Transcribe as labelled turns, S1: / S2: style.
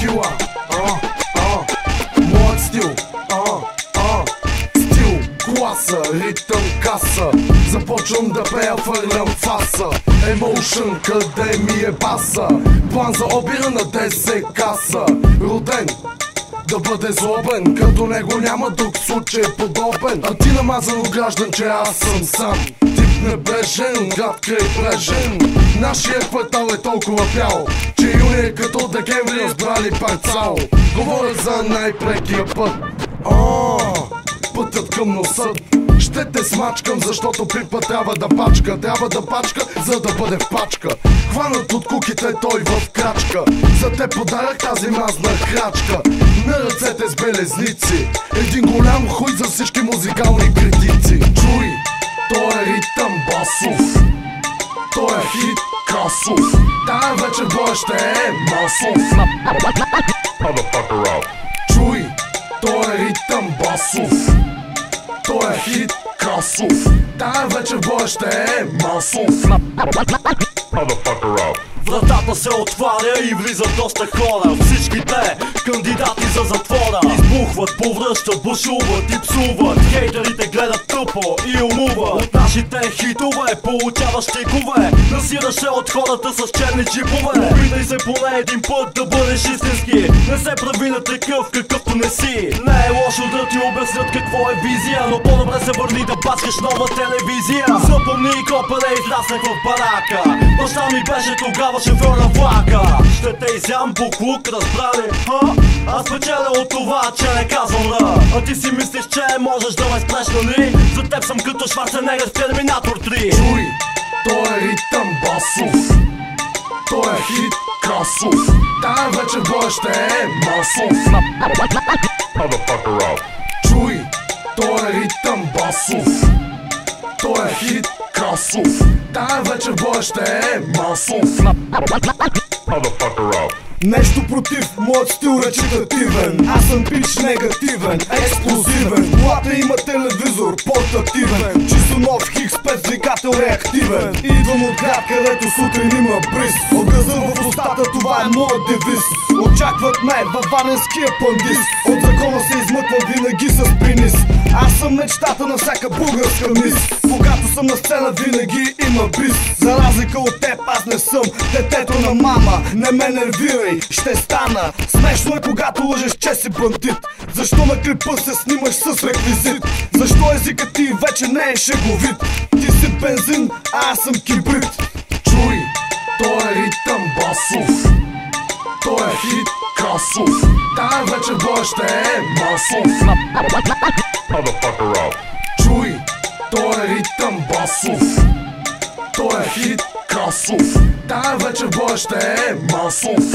S1: кила, моят стил, стил, класа, ритъм, каса. Започвам да пея, фърлям фаса. Емоушън, къде ми е баса? План за обира на 10 каса. Роден да бъде злобен, като него няма друг случай подобен. А ти намазано граждан, че аз съм сам. Тип небрежен, град край брежен. Нашия квартал е толкова бял, че юни е като декември разбрали парцал. Говоря за най-прекия път, пътят към носа. Ще те смачкам, защото пипа трябва да пачка. Трябва да пачка, за да бъде в пачка. Хванат от куките той в крачка. За те подарък тази мазна крачка. На ръцете с белезници. Един голям хуй за всички музикални критици. Чуй, той е ритъм басов, той е хит касов. Тая вечер боя ще е масов. Чуй, той е ритъм басов, той е хит касов. Тая вечер боя ще е масов.
S2: Вратата се отваря и влизат доста хора. Всичките кандидати за затвора избухват, повръщат, бушуват и псуват. Хейтерите гледат тъпо и умуват. От нашите хитове получаваш тикове. Насираш се от хората с черни чипове. Опитай се поне един път да бъдеш истински. Не се прави на такъв, какъвто не си. Не е лошо да ти обяснят какво е визия, но по-добре се върни да паскаш нова телевизия. Запомни копеле, израснах в барака. Баща ми беше тогава шофьор на влака. Ще те изям буклук, разбрали? Аз печеля от това, че не казвам ра. А ти си мислиш, че можеш да ме спреш, нали? За теб съм като Шварценегър в Терминатор 3.
S1: Чуй, той е ритъм басов, той е хит касов. Тая вечер боя ще е масов. Чуй, той е ритъм басов, той е хит касов. Тая вечер боя ще е масов.
S3: Нещо против, моят стил речитативен. Аз съм пич негативен, експлозивен. Колата има телевизор, портативен. Чисто нов хикс, двигател реактивен. Идвам от град, където сутрин има бриз. От газа в устата, това е моят девиз. Очакват ме във варненския пандис. От закона се измъквам винаги с пенис. Аз съм мечтата на всяка българска мис. Когато съм на сцена, винаги има бриз. За разлика от теб, аз не съм детето на мама. Не ме нервирай, ще стана. Смешно е когато лъжеш, че си бандит. Защо на клипа се снимаш с реквизит? Защо езикът ти вече не е шеговит? Ти си бензин, а аз съм кибрид.
S1: Чуй, той е ритъм басов, той е хит касов. Тая вечер боя ще е масов. Чуй, той е ритъм басов, той е хит касов. Тая вечер боя ще е масов.